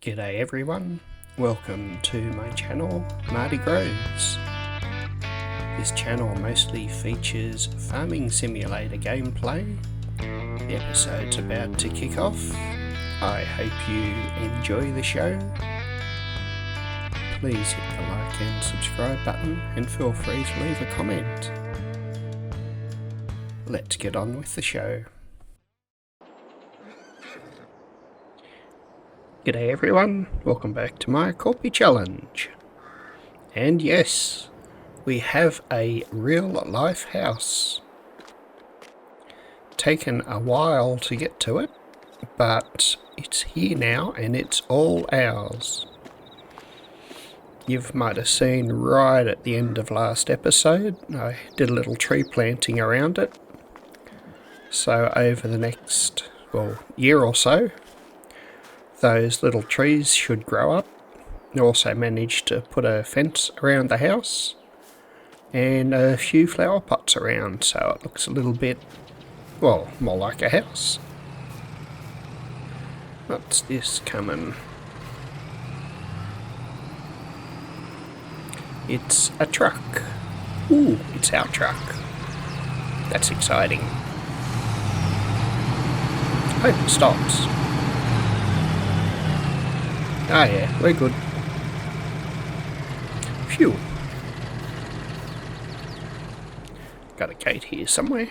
G'day everyone, welcome to my channel, Marty Grows. This channel mostly features farming simulator gameplay. The episode's about to kick off. I hope you enjoy the show. Please hit the like and subscribe button and feel free to leave a comment. Let's get on with the show. G'day everyone, welcome back to my Korpi challenge. And yes, we have a real life house. Taken a while to get to it, but it's here now and it's all ours. You might have seen right at the end of last episode, I did a little tree planting around it. So over the next, year or so, those little trees should grow up. I also managed to put a fence around the house and a few flower pots around, so it looks a little bit, more like a house. What's this coming? It's a truck. Ooh, it's our truck. That's exciting. Hope it stops. Ah yeah, we're good. Phew. Got a gate here somewhere.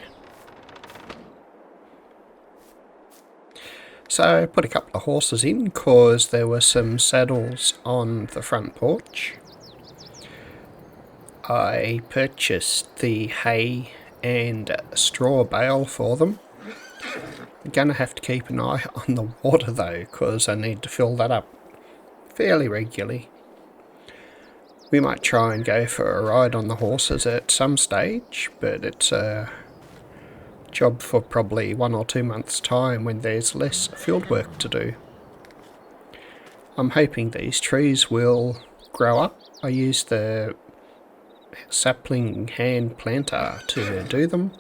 So I put a couple of horses in because there were some saddles on the front porch. I purchased the hay and a straw bale for them. I'm gonna have to keep an eye on the water though, because I need to fill that up fairly regularly. We might try and go for a ride on the horses at some stage, but it's a job for probably 1 or 2 months' time when there's less field work to do. I'm hoping these trees will grow up. I used the sapling hand planter to do them.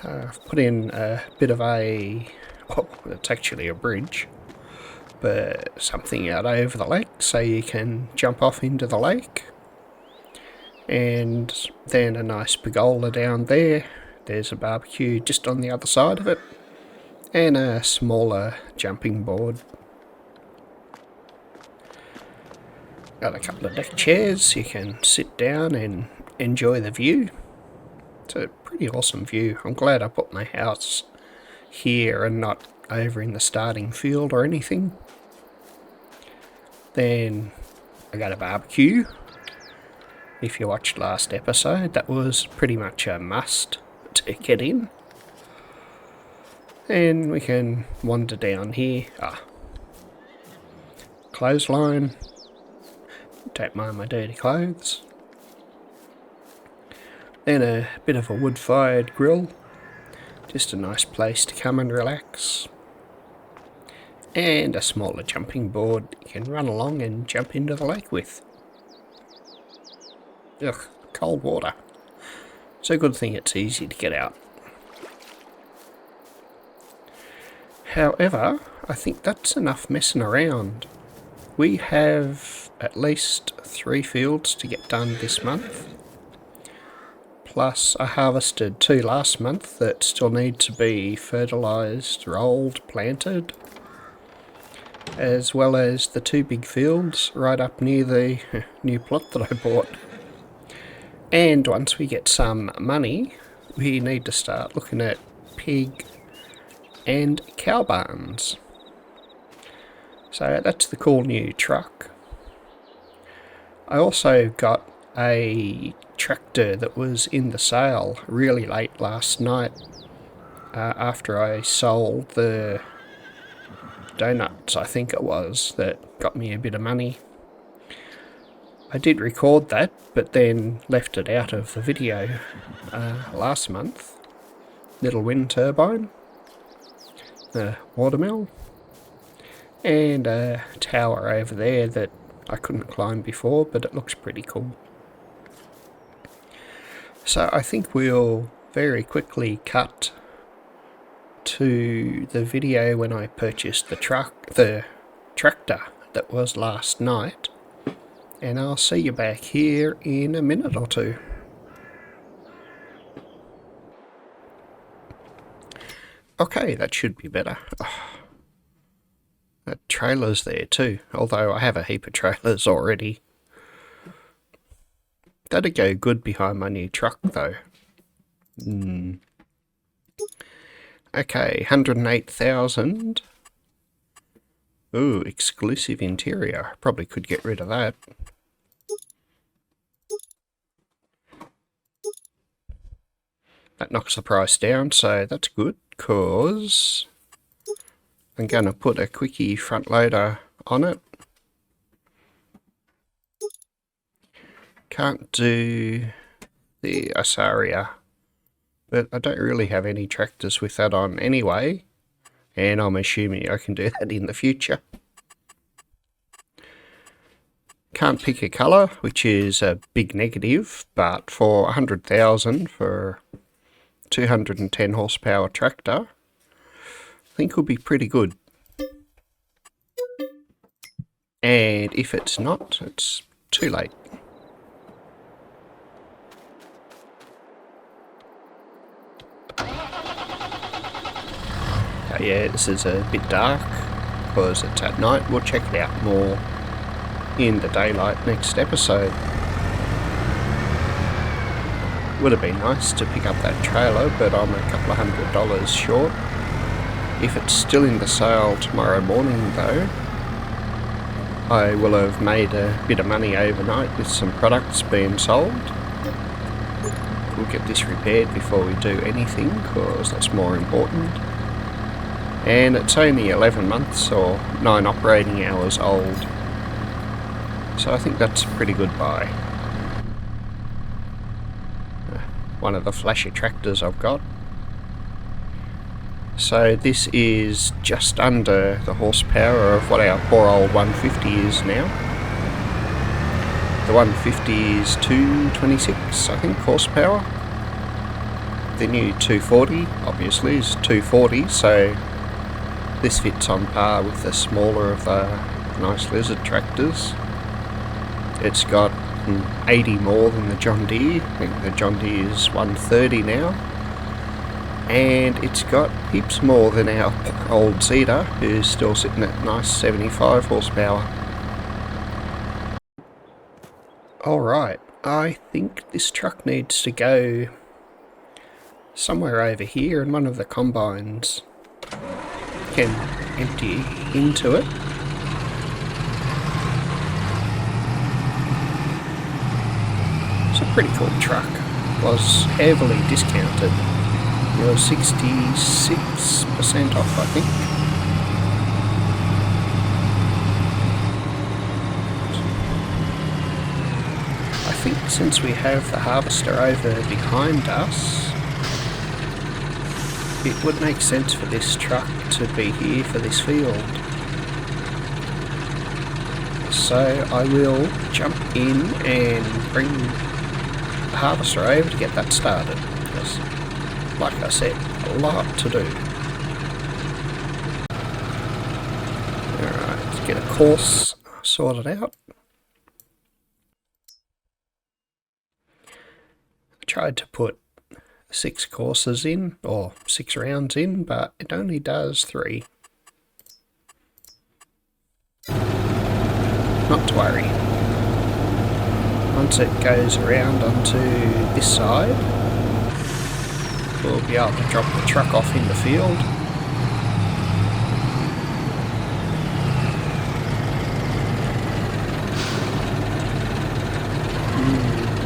I've put in a bit of it's actually a bridge, but something out over the lake so you can jump off into the lake. And then a nice pergola down there. There's a barbecue just on the other side of it, and a smaller jumping board. Got a couple of deck chairs, you can sit down and enjoy the view. It's a pretty awesome view. I'm glad I put my house here and not over in the starting field or anything. Then I got a barbecue. If you watched last episode, that was pretty much a must to get in. And we can wander down here. Clothesline. Don't mind my dirty clothes. Then a bit of a wood-fired grill. Just a nice place to come and relax. And a smaller jumping board you can run along and jump into the lake with. Ugh, cold water. It's a good thing it's easy to get out. However, I think that's enough messing around. We have at least 3 fields to get done this month. Plus I harvested 2 last month that still need to be fertilised, rolled, planted. As well as the 2 big fields right up near the new plot that I bought. And once we get some money, we need to start looking at pig and cow barns. So that's the cool new truck. I also got a tractor that was in the sale really late last night after I sold the donuts, I think it was, that got me a bit of money. I did record that, but then left it out of the video last month. Little wind turbine, a watermill, and a tower over there that I couldn't climb before, but it looks pretty cool. So I think we'll very quickly cut to the video when I purchased the truck, the tractor that was last night, and I'll see you back here in a minute or two. Okay, that should be better. Oh, that trailer's there too, although I have a heap of trailers already. That'd go good behind my new truck though. Okay, 108,000. Ooh, exclusive interior. Probably could get rid of that. That knocks the price down, so that's good, because I'm going to put a quickie front loader on it. Can't do the Asaria, but I don't really have any tractors with that on anyway, and I'm assuming I can do that in the future. Can't pick a colour, which is a big negative, but for 100,000 for 210 horsepower tractor, I think will be pretty good. And if it's not, it's too late. Yeah, this is a bit dark because it's at night. We'll check it out more in the daylight next episode. Would have been nice to pick up that trailer, but I'm a couple of $100 short. If it's still in the sale tomorrow morning though, I will have made a bit of money overnight with some products being sold. We'll get this repaired before we do anything, because that's more important. And it's only 11 months or 9 operating hours old, so I think that's a pretty good buy. One of the flashy tractors I've got. So this is just under the horsepower of what our poor old 150 is now. The 150 is 226, I think, horsepower. The new 240 obviously is 240, so this fits on par with the smaller of the nice lizard tractors. It's got 80 more than the John Deere. I think the John Deere is 130 now. And it's got heaps more than our old Zeta, who's still sitting at nice 75 horsepower. Alright, I think this truck needs to go somewhere over here, and one of the combines can empty into it. It's a pretty cool truck. Was heavily discounted. It was 66% off, I think. I think since we have the harvester over behind us, it would make sense for this truck to be here for this field. So I will jump in and bring the harvester over to get that started, because, like I said, a lot to do. Alright, let's get a course sorted out. I tried to put 6 courses in, or 6 rounds in, but it only does 3. Not to worry. Once it goes around onto this side, we'll be able to drop the truck off in the field.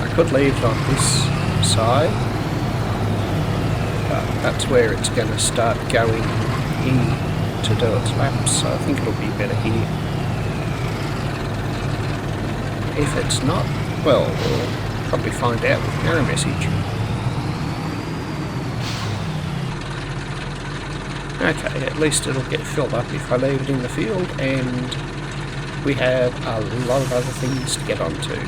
I could leave it on this side, but that's where it's going to start going in to do its laps, so I think it'll be better here. If it's not, well, we'll probably find out with an error message. Okay, at least it'll get filled up if I leave it in the field, and we have a lot of other things to get onto.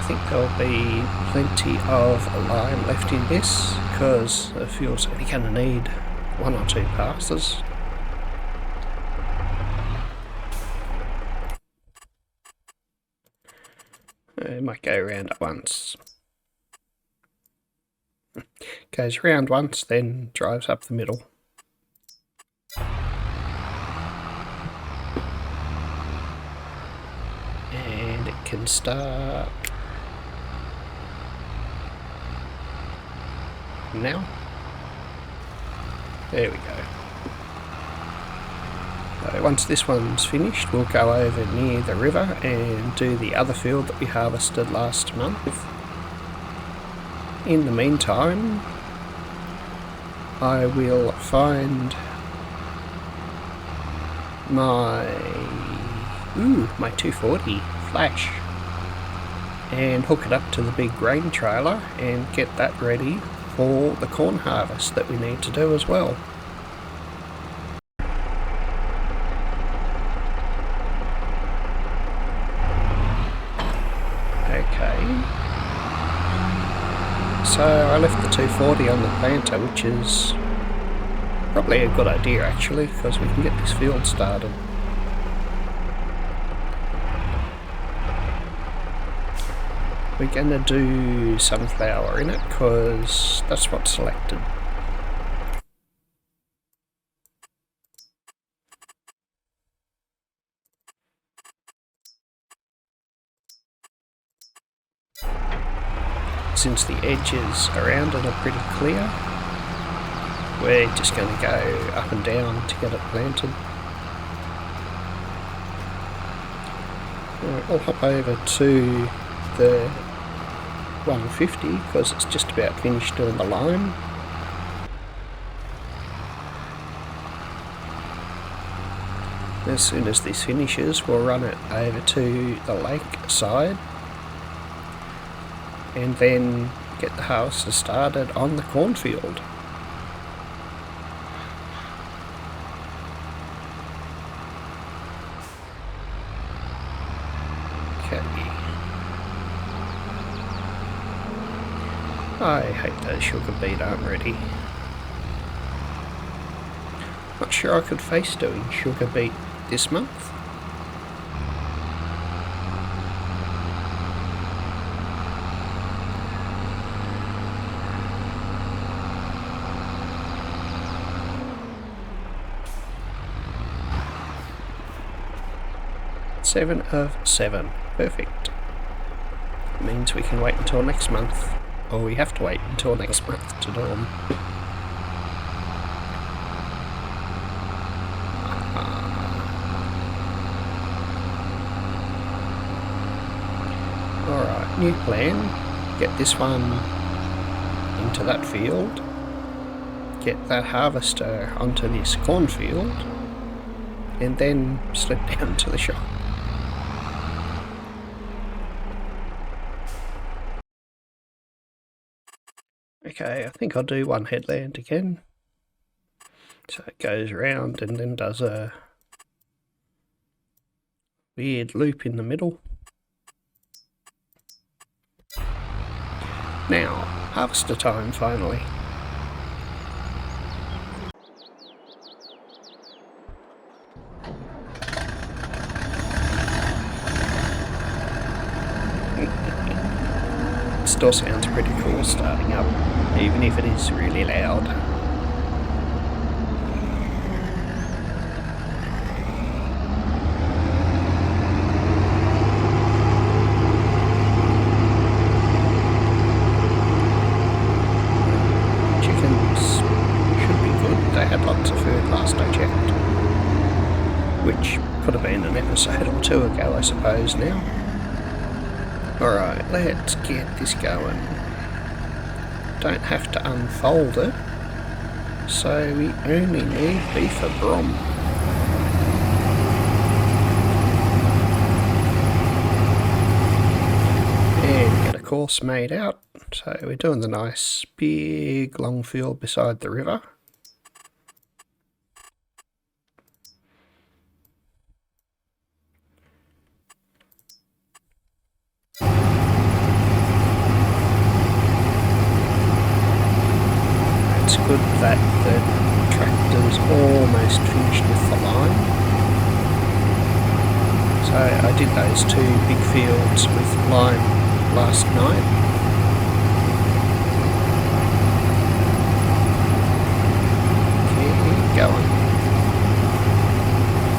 think there'll be plenty of lime left in this, because the field's only going to need 1 or 2 passes. It might go around at once. Goes round once, then drives up the middle. And it can start now. There we go. So once this one's finished, we'll go over near the river and do the other field that we harvested last month. In the meantime, I will find my 240 flash and hook it up to the big grain trailer and get that ready for the corn harvest that we need to do as well. Okay, so I left the 240 on the planter, which is probably a good idea actually, because we can get this field started. We're going to do sunflower in it because that's what's selected. Since the edges around it are pretty clear, we're just going to go up and down to get it planted. I'll hop over to the 150 because it's just about finished doing the lime. As soon as this finishes, we'll run it over to the lake side and then get the harvester started on the cornfield. I hate those sugar beet aren't ready. Not sure I could face doing sugar beet this month. Seven of 7. Perfect. Means we can wait until next month. Or we have to wait until next month to do them. Alright, new plan. Get this one into that field. Get that harvester onto this cornfield. And then slip down to the shop. Okay, I think I'll do one headland again. So it goes around and then does a weird loop in the middle. Now, harvester time finally. Still sounds pretty cool starting up, even if it is really loud. Chickens should be good. They had lots of food last I checked, which could have been an episode or 2 ago, I suppose now. Alright, let's get this going. Don't have to unfold it, so we only need beef or brom. And get a course made out. So we're doing the nice big long field beside the river. it's good that the tractor's almost finished with the line. So I did those 2 big fields with line last night. Keep going.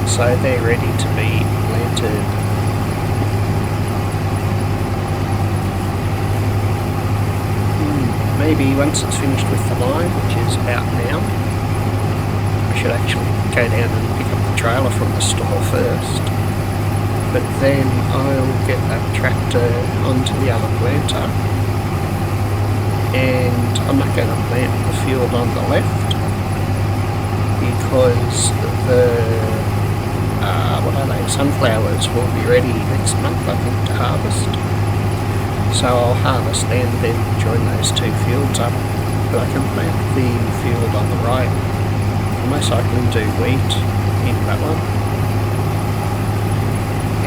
So they're ready to be planted. Maybe once it's finished with the line, which is about now, I should actually go down and pick up the trailer from the store first. But then I'll get that tractor onto the other planter, and I'm not going to plant the field on the left because the sunflowers will be ready next month, I think, to harvest. So I'll harvest and then join those 2 fields up, but I can plant the field on the right. I'll most likely do wheat in that one.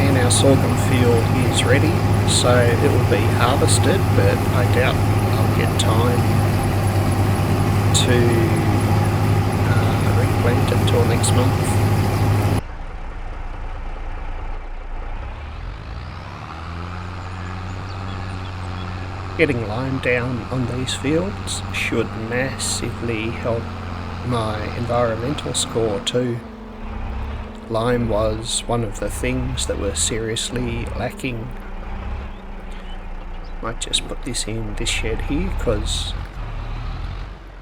And our sorghum field is ready, so it will be harvested, but I doubt I'll get time to replant it till next month. Getting lime down on these fields should massively help my environmental score too. Lime was one of the things that were seriously lacking. Might just put this in this shed here because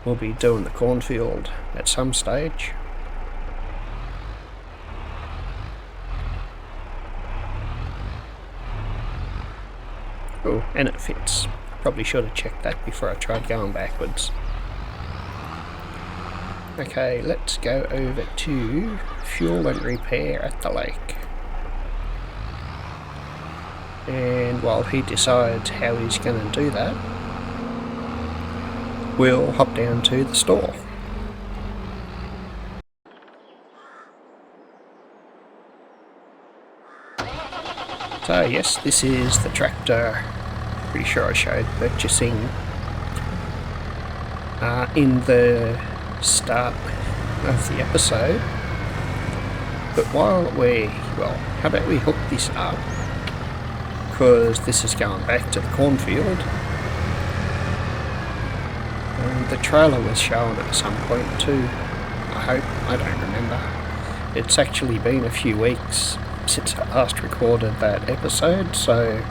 we'll be doing the cornfield at some stage. Oh, and it fits. Probably should have checked that before I tried going backwards. Okay, let's go over to fuel and repair at the lake. And while he decides how he's going to do that, we'll hop down to the store. So yes, this is the tractor. Pretty sure I showed purchasing in the start of the episode. But while how about we hook this up, because this is going back to the cornfield. And the trailer was shown at some point too, I hope, I don't remember. It's actually been a few weeks since I last recorded that episode, so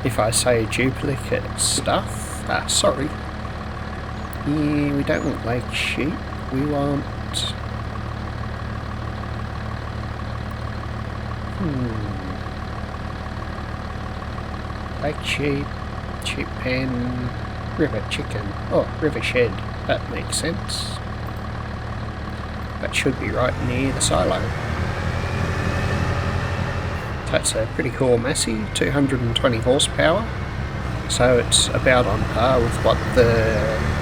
if I say duplicate stuff, sorry. Yeah, we don't want lake sheep, we want... lake sheep, sheep pen, river chicken, river shed, that makes sense. That should be right near the silo. That's a pretty cool Massey, 220 horsepower, so it's about on par with what the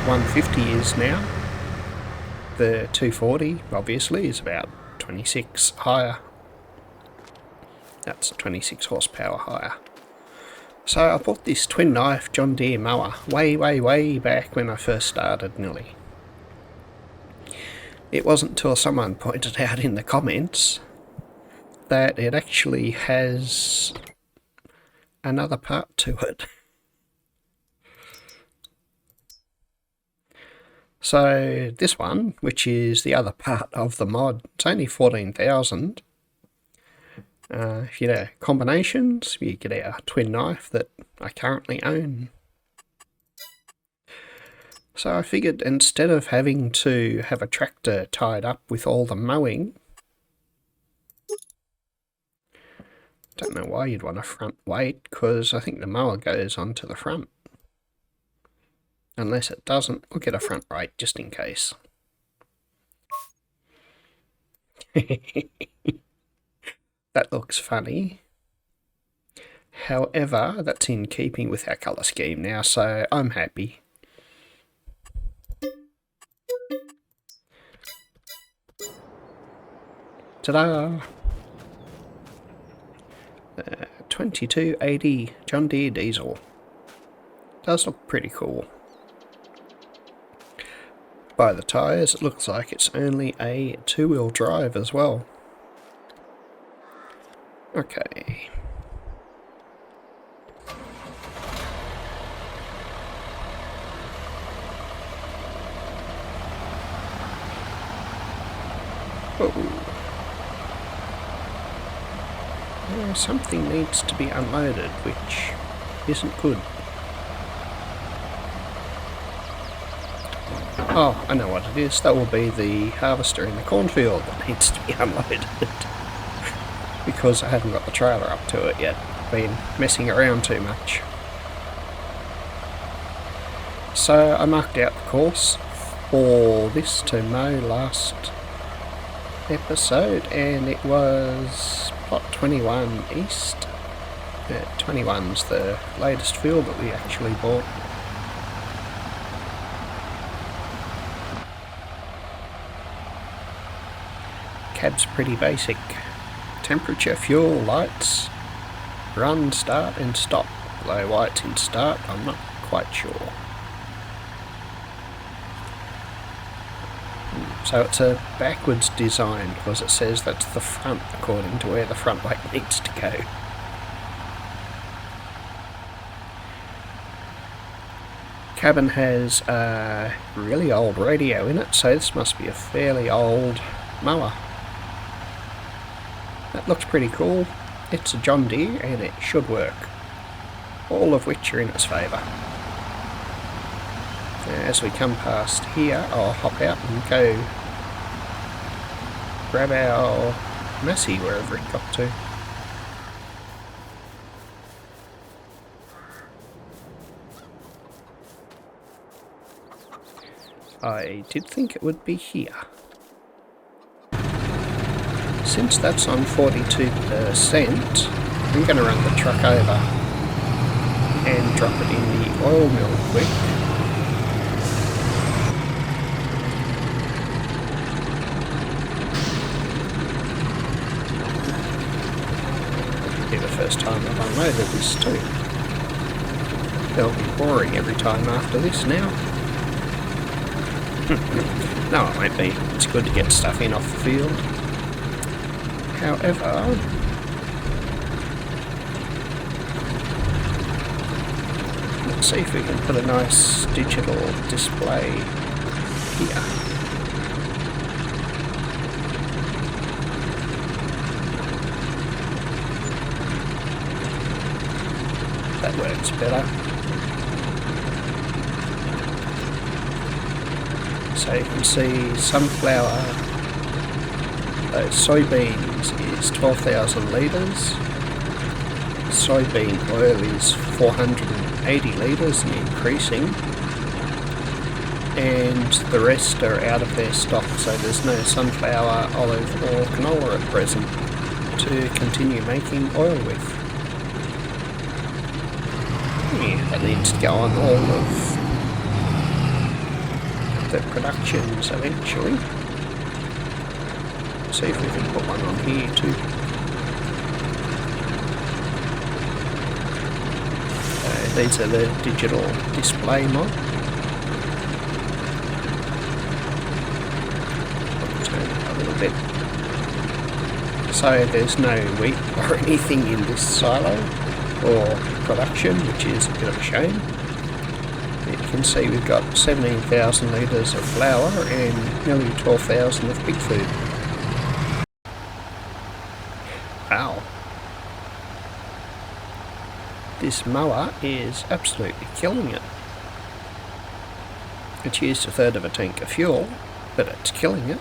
150 is now. The 240 obviously is about 26 higher. That's 26 horsepower higher. So I bought this twin knife John Deere mower way back when I first started nearly. It wasn't until someone pointed out in the comments that it actually has another part to it. So this one, which is the other part of the mod, it's only 14,000. If you know combinations, you get our twin knife that I currently own. So I figured instead of having to have a tractor tied up with all the mowing, don't know why you'd want a front weight, because I think the mower goes onto the front. Unless it doesn't, we'll get a front weight just in case. That looks funny. However, that's in keeping with our colour scheme now, so I'm happy. Ta-da! 2280 John Deere diesel. Does look pretty cool. by the tyres, it looks like it's only a two-wheel drive as well. Okay. Something needs to be unloaded, which isn't good. Oh, I know what it is. That will be the harvester in the cornfield that needs to be unloaded. Because I haven't got the trailer up to it yet. I've been messing around too much. So I marked out the course for this to mow last episode, and it was plot 21 east. 21's the latest field that we actually bought. Cab's pretty basic. Temperature, fuel, lights, run, start and stop. Although why it's in start, I'm not quite sure. So it's a backwards design because it says that's the front according to where the front light needs to go. Cabin has a really old radio in it, so this must be a fairly old mower. That looks pretty cool. It's a John Deere and it should work. All of which are in its favour. As we come past here, I'll hop out and go grab our Massey wherever it got to. I did think it would be here. Since that's on 42%, I'm going to run the truck over and drop it in the oil mill quick. It'll be the first time I've unloaded this too. It'll be boring every time after this now. No, it won't be. It's good to get stuff in off the field. However, let's see if we can put a nice digital display here. That works better. So you can see sunflower, soybeans is 12,000 litres, soybean oil is 480 litres and increasing, and the rest are out of their stock, so there's no sunflower, olive or canola at present to continue making oil with. Yeah, that needs to go on all of the productions eventually. See if we can put one on here too. These are the digital display mod. I'll turn it a little bit. So there's no wheat or anything in this silo or production, which is a bit of a shame. You can see we've got 17,000 litres of flour and nearly 12,000 of pig food. Wow. This mower is absolutely killing it. It's used a third of a tank of fuel, but it's killing it.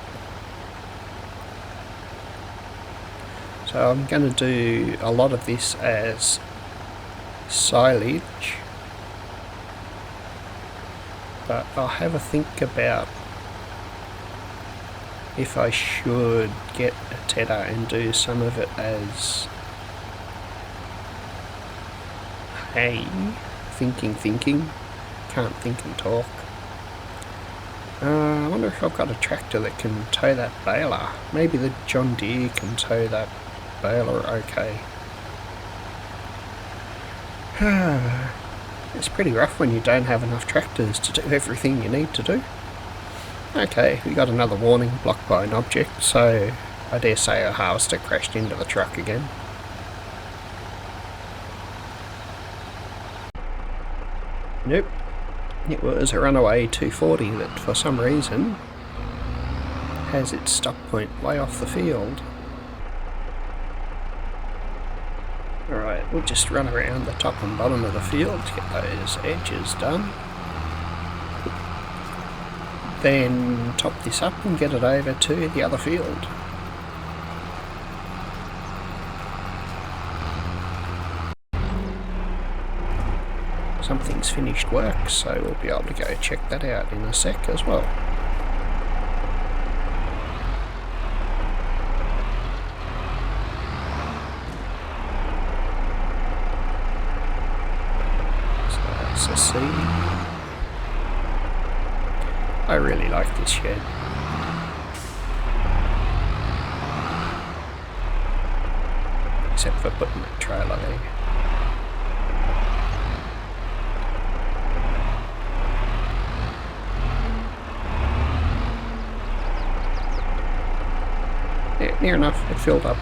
So I'm going to do a lot of this as silage, but I'll have a think about if I should get a tedder and do some of it as hay. Thinking, can't think and talk. I wonder if I've got a tractor that can tow that baler. Maybe the John Deere can tow that baler okay. It's pretty rough when you don't have enough tractors to do everything you need to do. Okay, we got another warning, blocked by an object, so I dare say our harvester crashed into the truck again. Nope, it was a runaway 240 that for some reason has its stop point way off the field. Alright, we'll just run around the top and bottom of the field to get those edges done. Then top this up and get it over to the other field. Something's finished work, so we'll be able to go check that out in a sec as well. So that's a seed. I really like this shed. Except for putting that trailer there. Yeah, near enough, it filled up.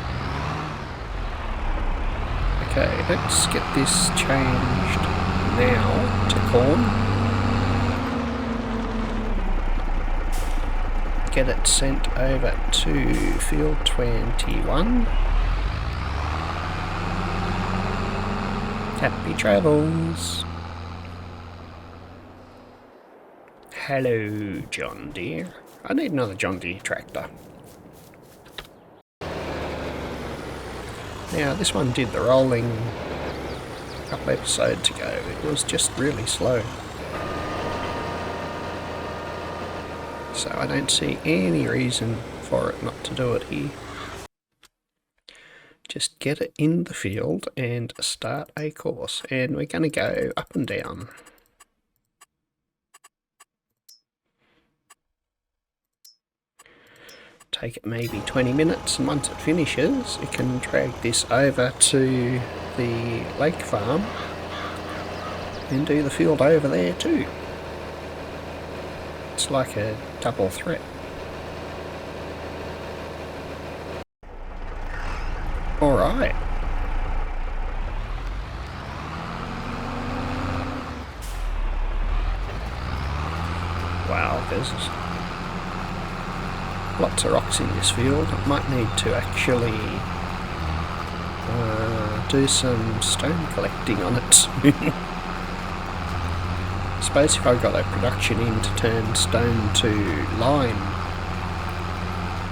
Okay, let's get this changed now to corn. Get it sent over to field 21. Happy travels. Hello, John Deere. I need another John Deere tractor. Now, this one did the rolling a couple episodes ago. It was just really slow. So I don't see any reason for it not to do it here. Just get it in the field and start a course. And we're going to go up and down. Take it maybe 20 minutes, and once it finishes, you can drag this over to the lake farm and do the field over there too. It's like a double threat. Alright. Wow, there's lots of rocks in this field. I might need to actually do some stone collecting on it soon. I suppose if I got a production in to turn stone to lime,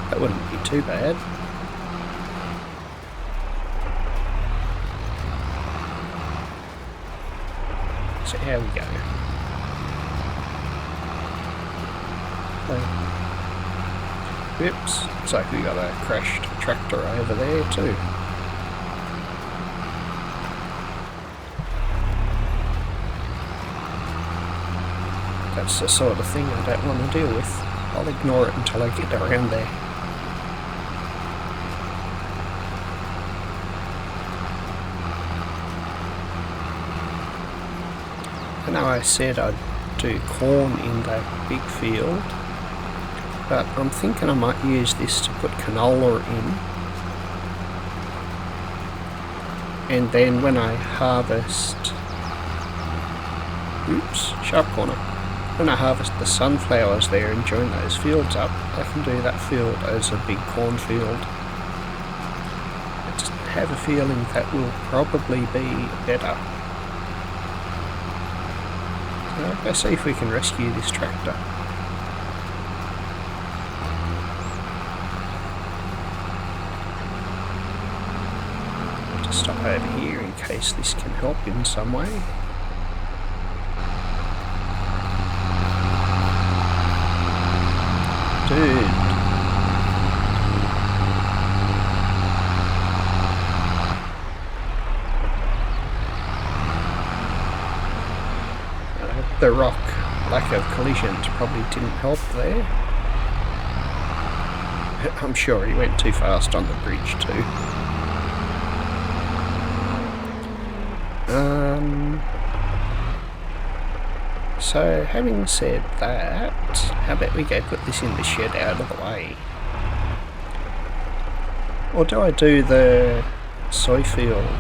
that wouldn't be too bad. So here we go. Oops, looks like we got a crashed tractor over there too. That's the sort of thing I don't want to deal with. I'll ignore it until I get around there. I know I said I'd do corn in that big field, but I'm thinking I might use this to put canola in, and then when I harvest, oops, sharp corner, when I harvest the sunflowers there and join those fields up, I can do that field as a big corn field. I just have a feeling that will probably be better. So let's see if we can rescue this tractor. Stop over here in case this can help in some way. Dude. The rock, lack of collisions probably didn't help there. I'm sure he went too fast on the bridge too. So having said that, how about we go put this in the shed out of the way? Or do I do the soy field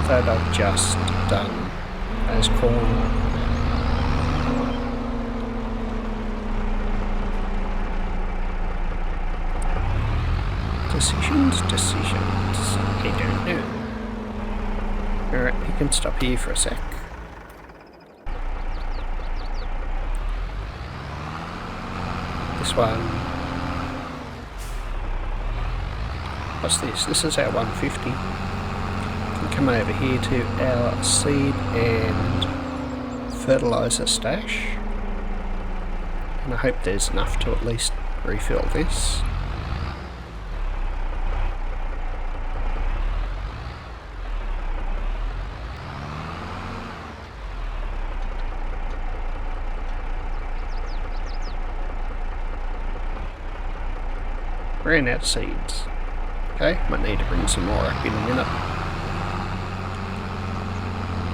that I've just done as corn? Decisions. I don't know. Alright, you can stop here for a sec. This one. What's this? This is our 150. We can come over here to our seed and fertiliser stash. And I hope there's enough to at least refill this. Ran out of seeds. Okay, might need to bring some more up in a minute.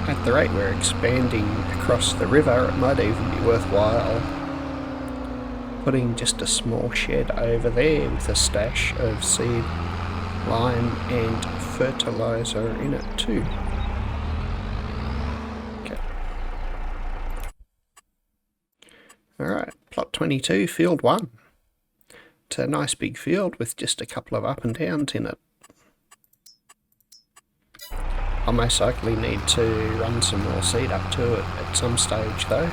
At the rate we're expanding across the river, it might even be worthwhile putting just a small shed over there with a stash of seed, lime and fertiliser in it too. Okay. Alright, plot 22, field 1. It's a nice big field with just a couple of up and downs in it. I'll most likely need to run some more seed up to it at some stage though.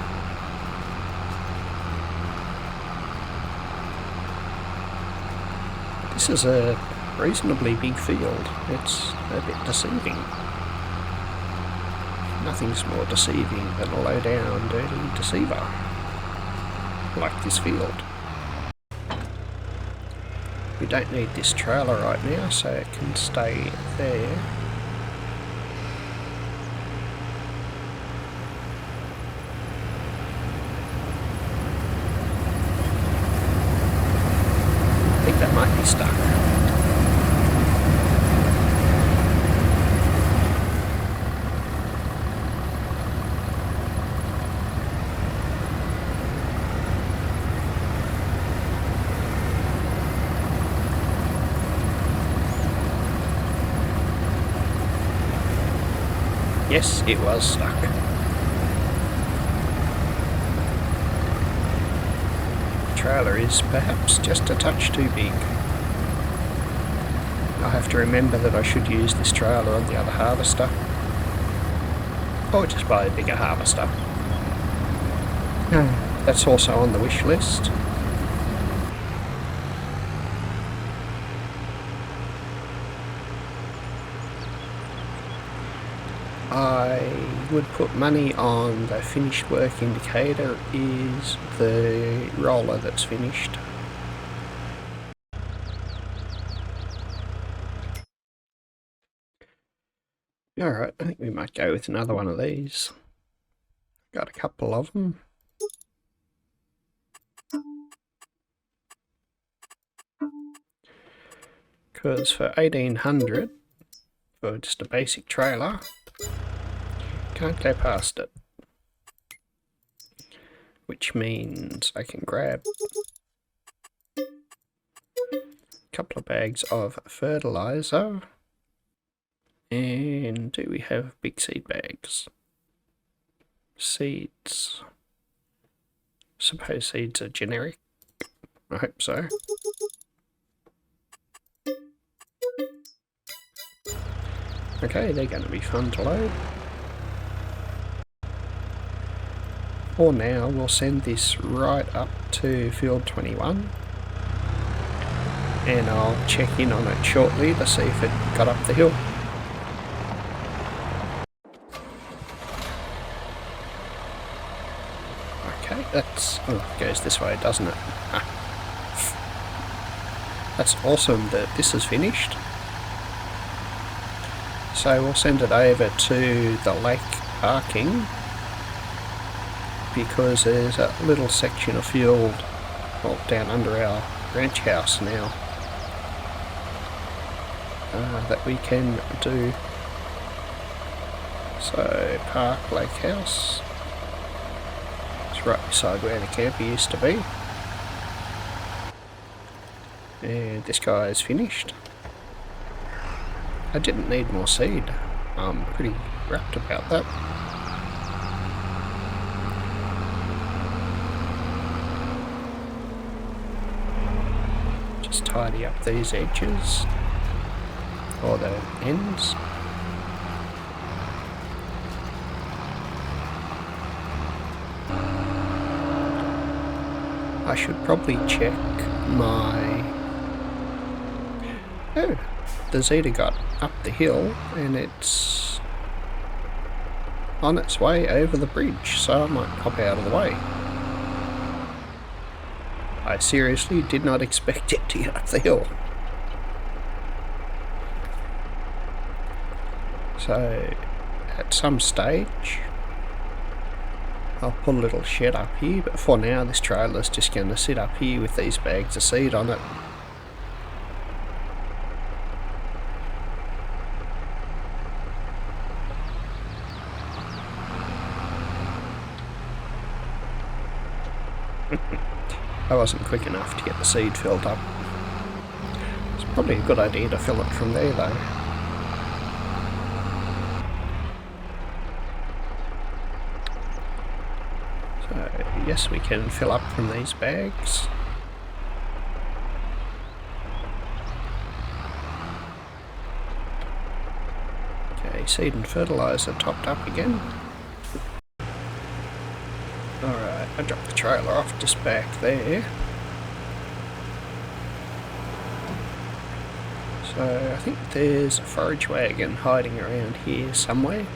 This is a reasonably big field. It's a bit deceiving. Nothing's more deceiving than a low down dirty deceiver like this field. We don't need this trailer right now, so it can stay there. I think that might be stuck. Yes, it was stuck. The trailer is perhaps just a touch too big. I'll have to remember that I should use this trailer on the other harvester. Or just buy a bigger harvester. That's also on the wish list. I would put money on the finished work indicator is the roller that's finished. Alright, I think we might go with another one of these. Got a couple of them. Because for 1800, for just a basic trailer, can't go past it. Which means I can grab a couple of bags of fertiliser. And do we have big seed bags? Seeds. Suppose seeds are generic. I hope so. Okay, they're going to be fun to load. For now, we'll send this right up to field 21. And I'll check in on it shortly to see if it got up the hill. Okay, that's... oh, it goes this way, doesn't it? That's awesome that this is finished. So we'll send it over to the lake parking, because there's a little section of field, well, down under our ranch house now, that we can do. So park lake house, right beside where the camper used to be. And this guy is finished. I didn't need more seed. I'm pretty rapt about that. Just tidy up these edges, or the ends. I should probably check my... Oh, the Zeta got up the hill and it's on its way over the bridge, so I might pop out of the way. I seriously did not expect it to get up the hill. So, at some stage, I'll put a little shed up here, but for now this trailer's just going to sit up here with these bags of seed on it. I wasn't quick enough to get the seed filled up. It's probably a good idea to fill it from there though. So yes, we can fill up from these bags. Okay, seed and fertilizer topped up again. Alright, I dropped the trailer off just back there. So I think there's a forage wagon hiding around here somewhere.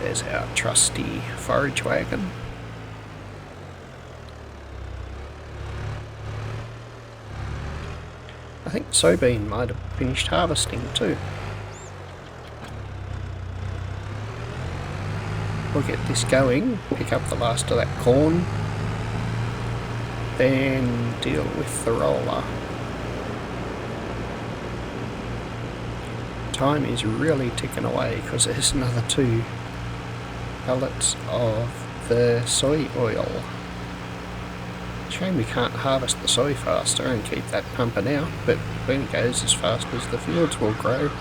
There's our trusty forage wagon. I think soybean might have finished harvesting too. We'll get this going, pick up the last of that corn, then deal with the roller. Time is really ticking away because there's another 2 pallets of the soy oil. Shame we can't harvest the soy faster and keep that pumping out, but when it goes as fast as the fields will grow.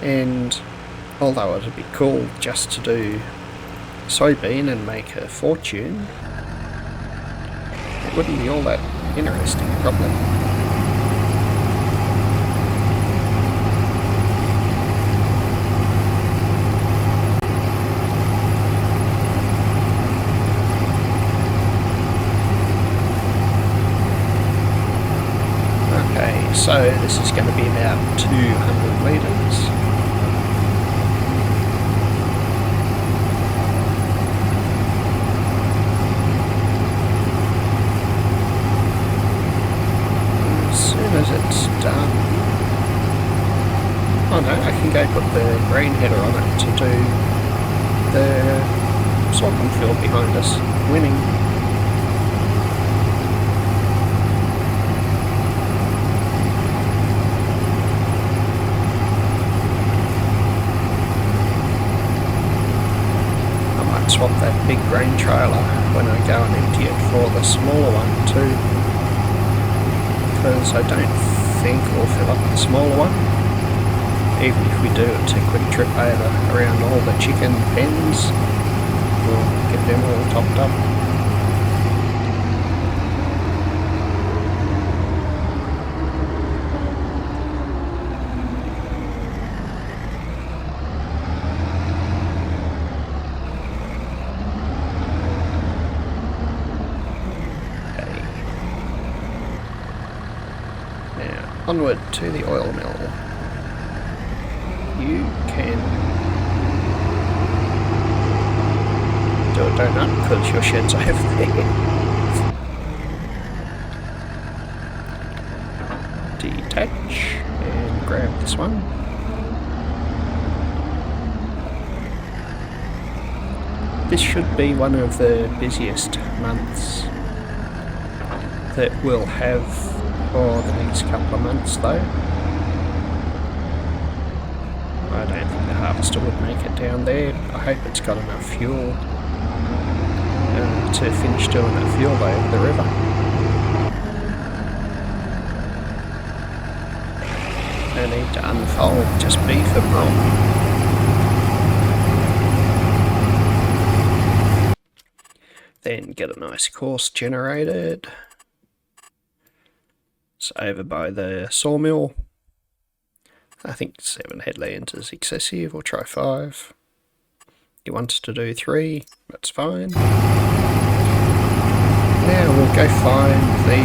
And although it'd be cool just to do soybean and make a fortune, it wouldn't be all that interesting probably. Okay, so this is going to be about 200 litres. As it's done. Oh no, I can go put the grain header on it to do the sorghum field behind us. Winning. I might swap that big grain trailer when I go and empty it for the smaller one too. Because I don't think we'll fill up the smaller one. Even if we do, it's a quick trip over around all the chicken pens. We'll get them all topped up. Onward to the oil mill. You can do a donut because your shed's over there. Detach and grab this one. This should be one of the busiest months that we'll have for the next couple of months though. I don't think the harvester would make it down there. I hope it's got enough fuel to finish doing that fuel over the river. No need to unfold, just B for Brom. Then get a nice course generated. It's over by the sawmill. I think 7 headlands is excessive, we'll try 5. He wants to do 3, that's fine. Now we'll go find the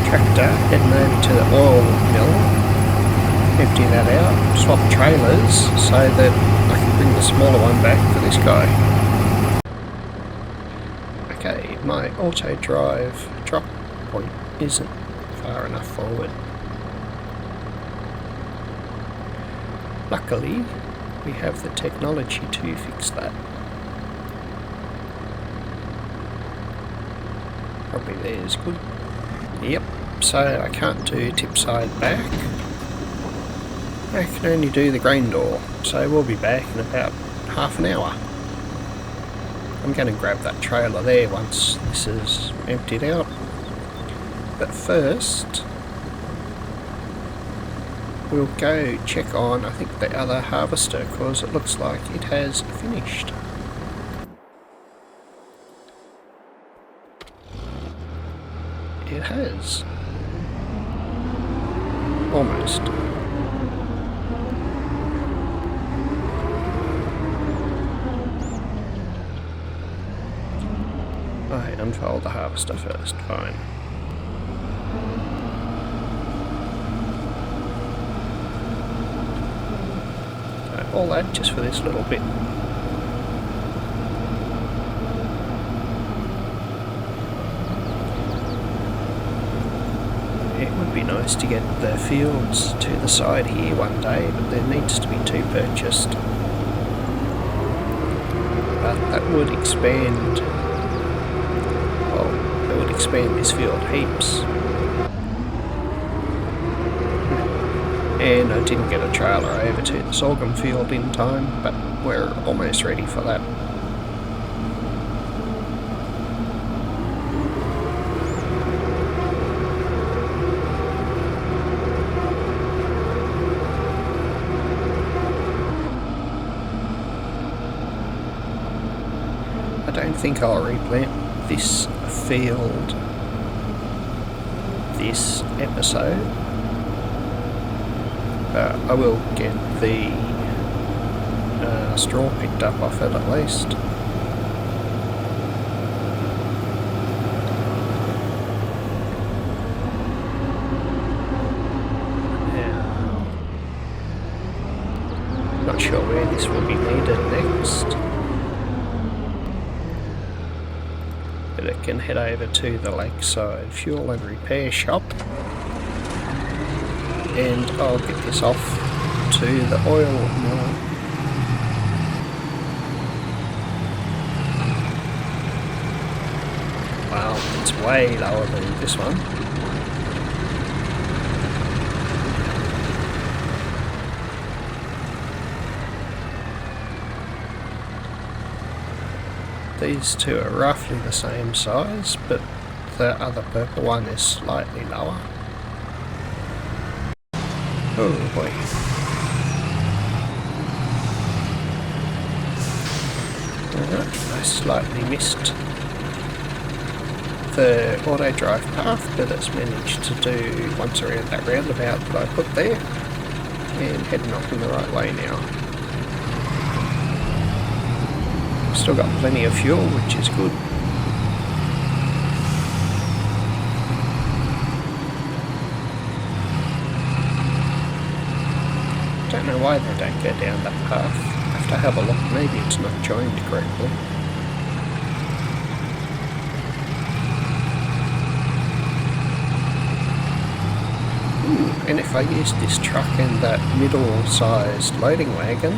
tractor heading over to the oil mill, empty that out, swap trailers so that I can bring the smaller one back for this guy. Okay, my auto drive drop point isn't far enough forward. Luckily, we have the technology to fix that. Probably there's good. Yep, so I can't do tip side back. I can only do the grain door, so we'll be back in about half an hour. I'm going to grab that trailer there once this is emptied out. But first, we'll go check on, I think, the other harvester, because it looks like it has finished. It has. Almost. I unfold the harvester first, fine. All that just for this little bit. It would be nice to get the fields to the side here one day, but there needs to be 2 purchased. But that would expand, well, that would expand this field heaps. And I didn't get a trailer over to the sorghum field in time, but we're almost ready for that. I don't think I'll replant this field this episode. I will get the straw picked up off it at least. Now, not sure where this will be needed next, but it can head over to the lakeside fuel and repair shop. And I'll get this off to the oil mill. Wow, it's way lower than this one. These two are roughly the same size, but the other purple one is slightly lower. Oh boy. I slightly missed the auto drive path, but it's managed to do once around that roundabout that I put there, and heading off in the right way now. Still got plenty of fuel, which is good. Don't know why they don't go down that path. I have to have a look, maybe it's not joined correctly. And if I used this truck and that middle-sized loading wagon,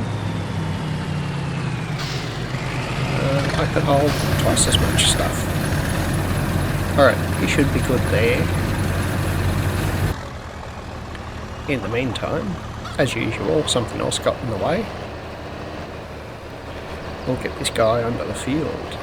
I could hold twice as much stuff. Alright, he should be good there. In the meantime, As usual, something else got in the way. We'll get this guy onto the field.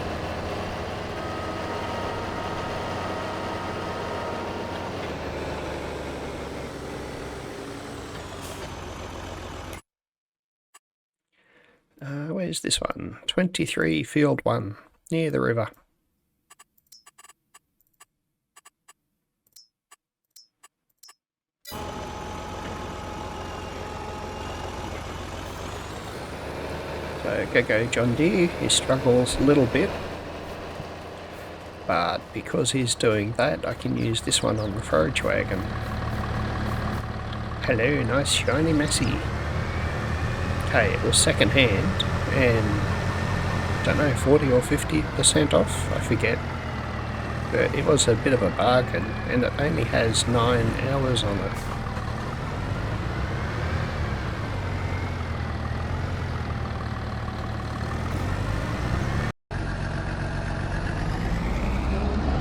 Where's this one? 23 field 1, near the river. So go John Deere, he struggles a little bit, but because he's doing that I can use this one on the forage wagon. Hello, nice shiny Massey. Okay, it was second hand and don't know, 40 or 50% off, I forget. But it was a bit of a bargain and it only has 9 hours on it.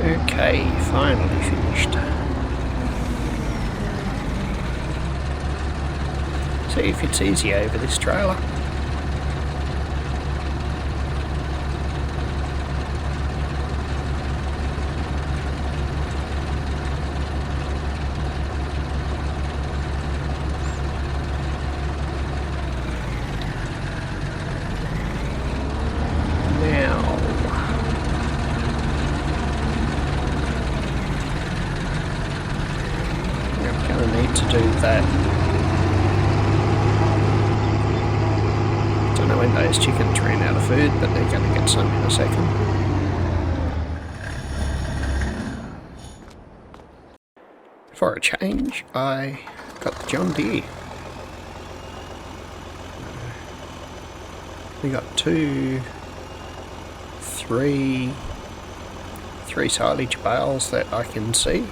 Okay, finally finished. See if it's easy over this trailer. To do that. Don't know when those chickens ran out of food, but they're going to get some in a second. For a change, I got the John Deere. We got three silage bales that I can see.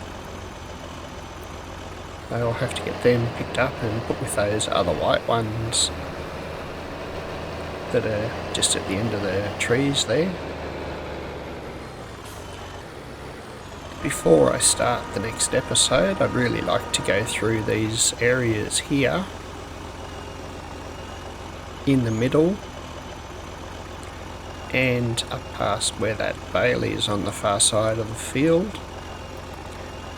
I'll have to get them picked up and put with those other white ones that are just at the end of the trees there. Before I start the next episode, I'd really like to go through these areas here in the middle and up past where that bale is on the far side of the field,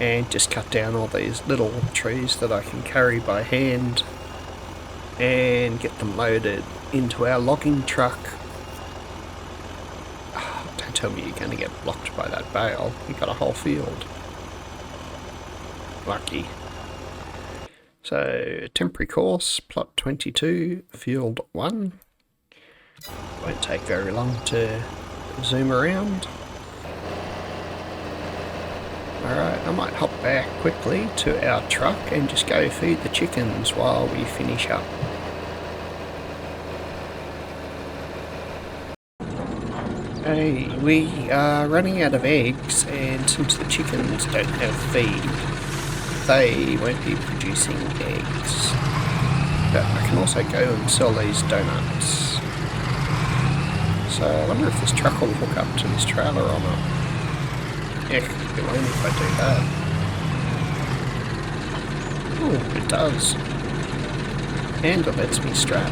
and just cut down all these little trees that I can carry by hand and get them loaded into our logging truck. Oh, don't tell me you're going to get blocked by that bale. You've got a whole field. Lucky. So, temporary course, plot 22, field 1. Won't take very long to zoom around. Alright, I might hop back quickly to our truck and just go feed the chickens while we finish up. Hey, we are running out of eggs, and since the chickens don't have feed, they won't be producing eggs. But I can also go and sell these donuts. So I wonder if this truck will hook up to this trailer or not. Yeah, it won't if I do that. Oh, it does. And it lets me strap.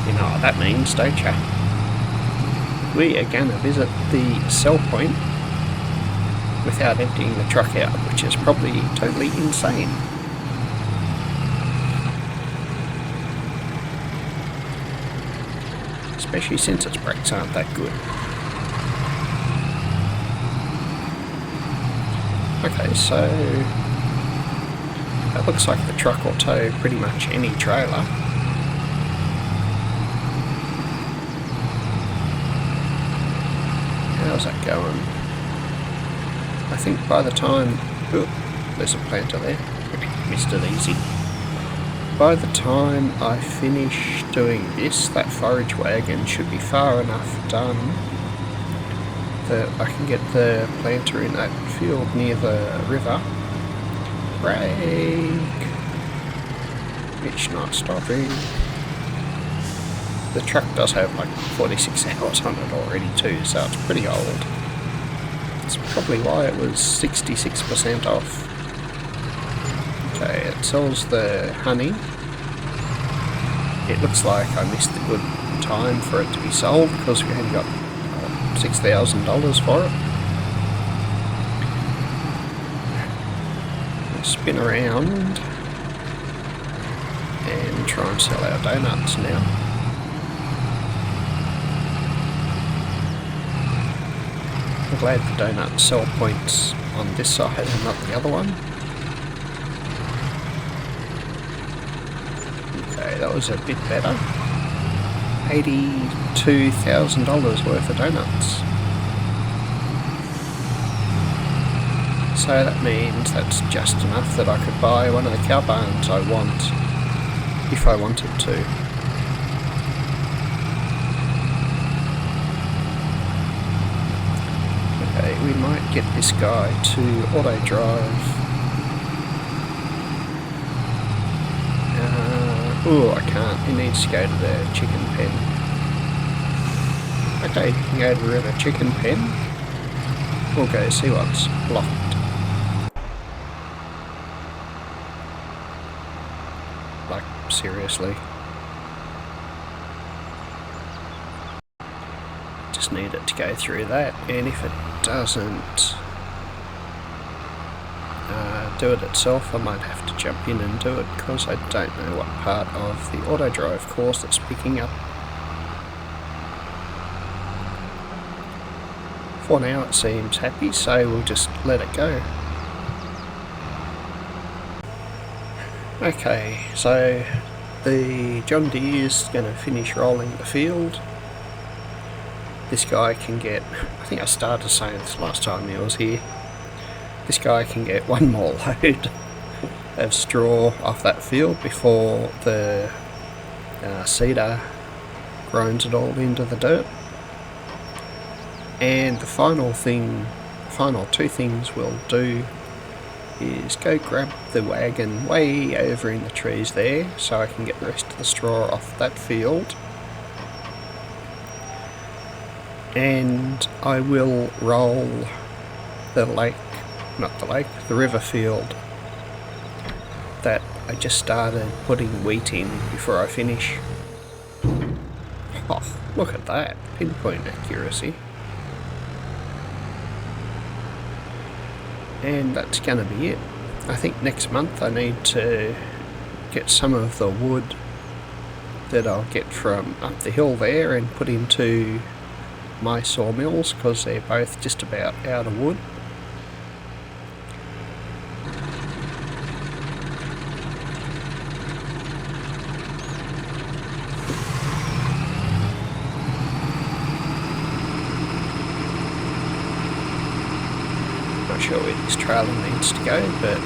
You know what that means, don't you? We are going to visit the sell point without emptying the truck out, which is probably totally insane. Especially since its brakes aren't that good. Okay, so that looks like the truck will tow pretty much any trailer. How's that going? I think by the time... Ooh, there's a planter there. Missed it easy. By the time I finish doing this, that forage wagon should be far enough done that I can get the planter in that field near the river. Brake! It's not stopping. The truck does have like 46 hours on it already too, so it's pretty old. That's probably why it was 66% off. Okay, that sells the honey. It looks like I missed the good time for it to be sold because we only got $6,000 for it. We'll spin around and try and sell our donuts now. I'm glad the donut sell points on this side and not the other one. Okay, that was a bit better. $82,000 worth of donuts. So that means that's just enough that I could buy one of the cow barns I want, if I wanted to. Okay, we might get this guy to auto drive. Oh, I can't. He needs to go to the chicken pen. Okay, he can go to the chicken pen. We'll go see what's blocked. Like, seriously. Just need it to go through that, and if it doesn't do it itself, I might have to jump in and do it because I don't know what part of the auto drive course it's picking up. For now it seems happy, so we'll just let it go. Okay, so the John Deere's going to finish rolling the field. This guy can get, I think I started saying this last time he was here, this guy can get one more load of straw off that field before the seeder groans it all into the dirt. And the final two things we'll do is go grab the wagon way over in the trees there so I can get the rest of the straw off that field. And I will roll the the river field that I just started putting wheat in before I finish. Oh, look at that, pinpoint accuracy. And that's gonna be it. I think next month I need to get some of the wood that I'll get from up the hill there and put into my sawmills because they're both just about out of wood. Not sure where this trailer needs to go, but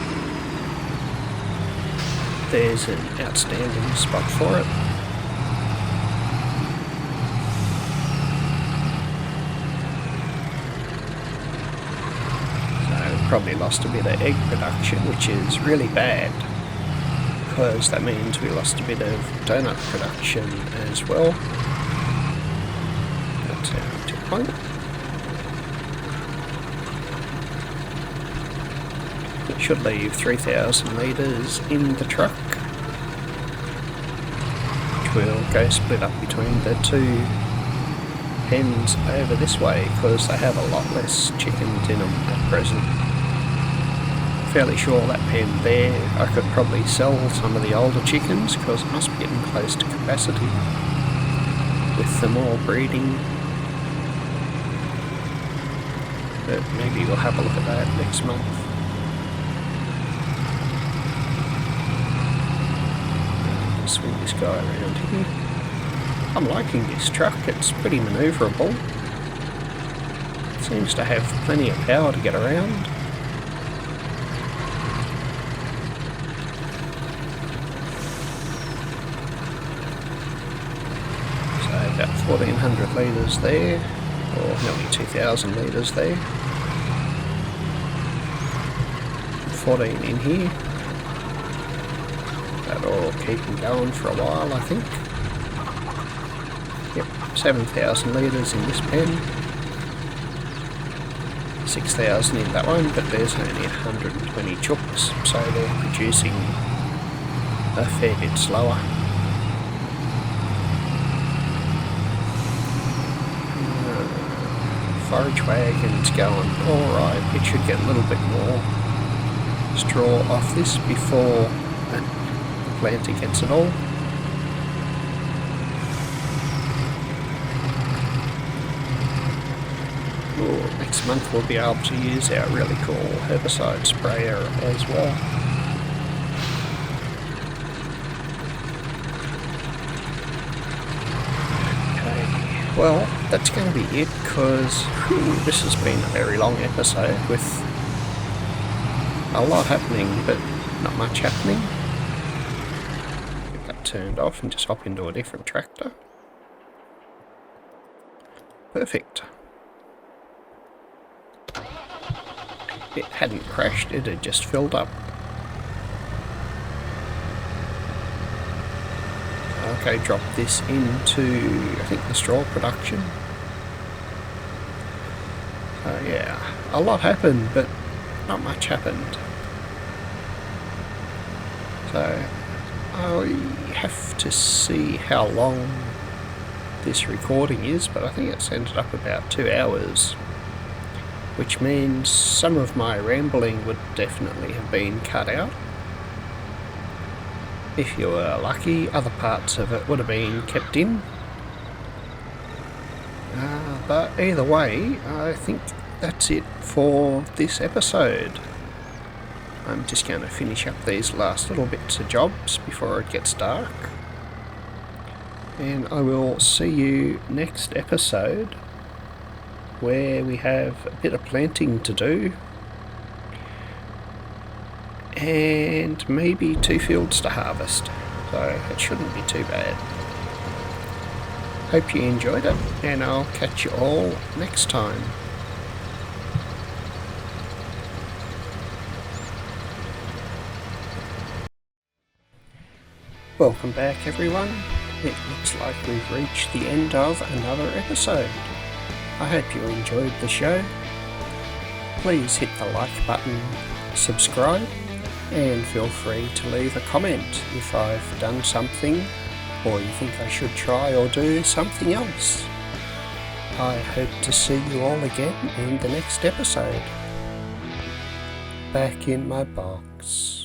there's an outstanding spot for it. Probably lost a bit of egg production, which is really bad because that means we lost a bit of donut production as well. That's our tip point. It should leave 3,000 litres in the truck, which will go split up between the two pens over this way because they have a lot less chickens in them at present. Fairly sure that pen there I could probably sell some of the older chickens because it must be getting close to capacity with them all breeding. But maybe we'll have a look at that next month. Swing this guy around here. I'm liking this truck, it's pretty manoeuvrable. It seems to have plenty of power to get around. So about 1,400 litres there, or nearly 2,000 litres there. 14 in here. That'll keep them going for a while, I think. Yep, 7,000 litres in this pen. 6,000 in that one, but there's only 120 chooks, so they're producing a fair bit slower. Forage wagon's going alright. It should get a little bit more straw off this before the planter gets it all. Ooh, next month we'll be able to use our really cool herbicide sprayer as well. Well, that's going to be it, because this has been a very long episode with a lot happening, but not much happening. Get that turned off and just hop into a different tractor. Perfect. It hadn't crashed, it had just filled up. Okay, drop this into, I think, the straw production. Yeah, a lot happened, but not much happened. So, I have to see how long this recording is, but I think it's ended up about 2 hours. Which means some of my rambling would definitely have been cut out. If you were lucky, other parts of it would have been kept in. But either way, I think that's it for this episode. I'm just going to finish up these last little bits of jobs before it gets dark. And I will see you next episode, where we have a bit of planting to do. And maybe 2 fields to harvest, so it shouldn't be too bad. Hope you enjoyed it, and I'll catch you all next time. Welcome back, everyone. It looks like we've reached the end of another episode. I hope you enjoyed the show. Please hit the like button, subscribe, and feel free to leave a comment if I've done something or you think I should try or do something else. I hope to see you all again in the next episode. Back in my box.